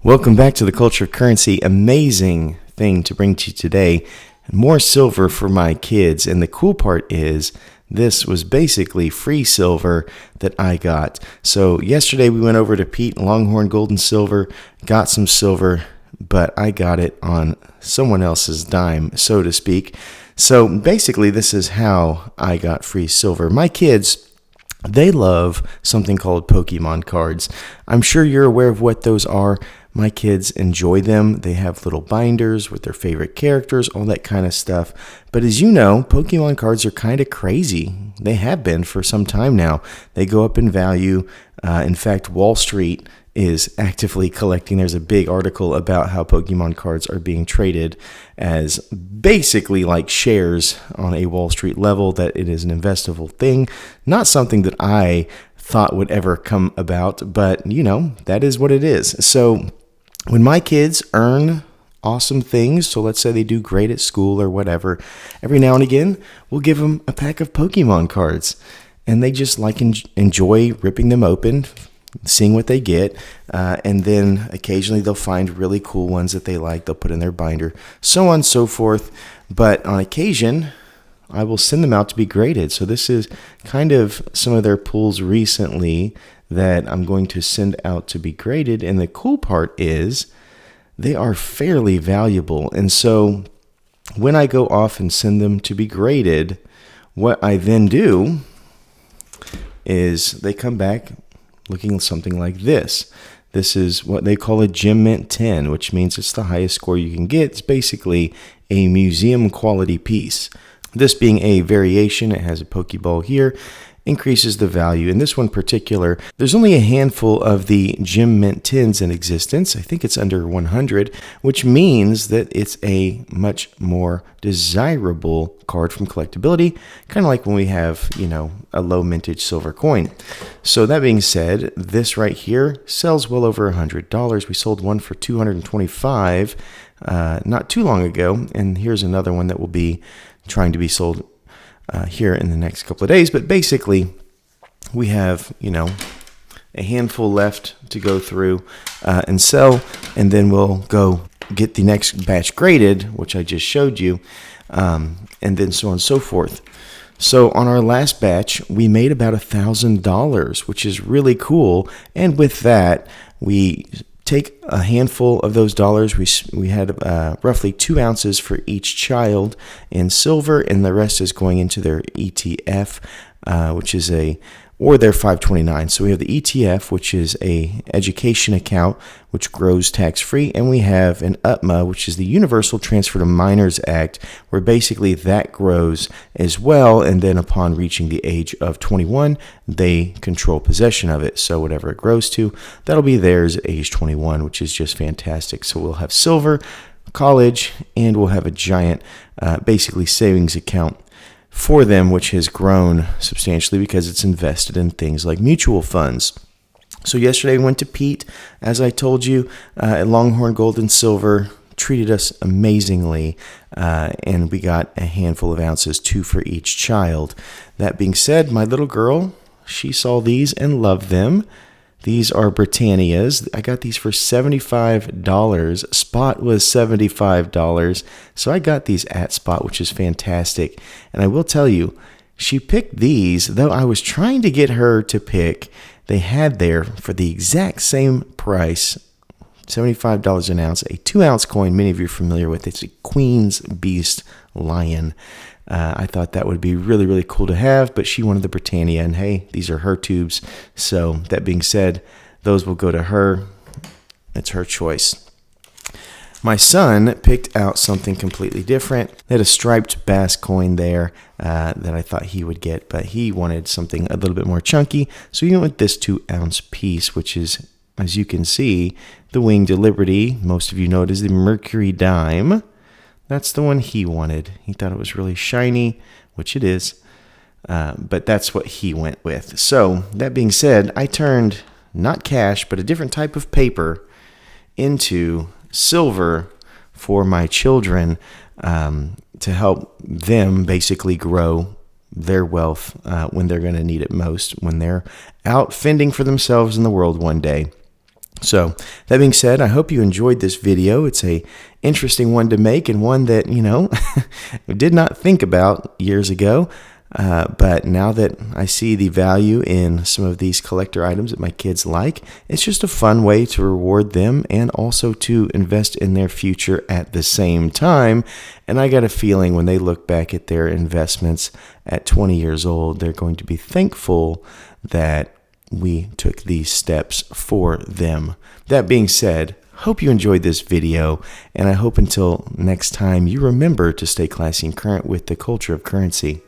Welcome back to the Culture of Currency. Amazing thing to bring to you today. More silver for my kids. And the cool part is this was basically free silver that I got. So yesterday we went over to Pete Longhorn Gold and Silver, got some silver, but I got it on someone else's dime, so to speak. So basically this is how I got free silver. My kids, they love something called Pokemon cards. I'm sure you're aware of what those are. My kids enjoy them. They have little binders with their favorite characters, all that kind of stuff. But as you know, Pokemon cards are kind of crazy. They have been for some time now. They go up in value. In fact, Wall Street is actively collecting. There's a big article about how Pokemon cards are being traded as basically like shares on a Wall Street level, that it is an investable thing. Not something that I thought would ever come about, but you know, that is what it is. So when my kids earn awesome things, so let's say they do great at school or whatever, every now and again, we'll give them a pack of Pokemon cards. And they just enjoy ripping them open, seeing what they get. And then occasionally they'll find really cool ones that they like. They'll put in their binder, so on and so forth. But on occasion, I will send them out to be graded. So this is kind of some of their pulls recently that I'm going to send out to be graded. And the cool part is they are fairly valuable. And so when I go off and send them to be graded, what I then do is they come back looking something like this. This is what they call a Gem Mint 10, which means it's the highest score you can get. It's basically a museum quality piece. This being a variation, it has a Pokeball here, increases the value. In this one particular, there's only a handful of the Gem Mint 10s in existence. I think it's under 100, which means that it's a much more desirable card from collectability, kind of like when we have, a low mintage silver coin. So that being said, this right here sells well over $100. We sold one for $225 not too long ago, and here's another one that will be trying to be sold here in the next couple of days. But basically, we have, a handful left to go through and sell, and then we'll go get the next batch graded, which I just showed you, and then so on and so forth. So on our last batch, we made about $1,000, which is really cool. And with that, we take a handful of those dollars. We had roughly 2 ounces for each child in silver, and the rest is going into their ETF, which is or their 529. So we have the ETF, which is a education account, which grows tax-free, and we have an UTMA, which is the Universal Transfer to Minors Act, where basically that grows as well, and then upon reaching the age of 21, they control possession of it. So whatever it grows to, that'll be theirs at age 21, which is just fantastic. So we'll have silver, college, and we'll have a giant, basically savings account for them, which has grown substantially because it's invested in things like mutual funds. So yesterday we went to Pete, as I told you, at Longhorn Gold and Silver, treated us amazingly, and we got a handful of ounces, 2 for each child. That being said, my little girl, she saw these and loved them. These are Britannias. I got these for $75. Spot was $75. So I got these at Spot, which is fantastic. And I will tell you, she picked these, though I was trying to get her to pick. They had there for the exact same price, $75 an ounce, a 2-ounce coin many of you are familiar with. It's a Queen's Beast Lion. I thought that would be really, really cool to have, but she wanted the Britannia, and hey, these are her tubes. So that being said, those will go to her. It's her choice. My son picked out something completely different. They had a striped bass coin there that I thought he would get, but he wanted something a little bit more chunky. So he went with this 2-ounce piece, which is, as you can see, the Winged Liberty. Most of you know it is the Mercury Dime. That's the one he wanted. He thought it was really shiny, which it is, but that's what he went with. So that being said, I turned not cash, but a different type of paper into silver for my children to help them basically grow their wealth when they're going to need it most, when they're out fending for themselves in the world one day. So that being said, I hope you enjoyed this video. It's a interesting one to make and one that, I did not think about years ago. But now that I see the value in some of these collector items that my kids like, it's just a fun way to reward them and also to invest in their future at the same time. And I got a feeling when they look back at their investments at 20 years old, they're going to be thankful that we took these steps for them. That being said, hope you enjoyed this video, and I hope until next time you remember to stay classy and current with the culture of currency.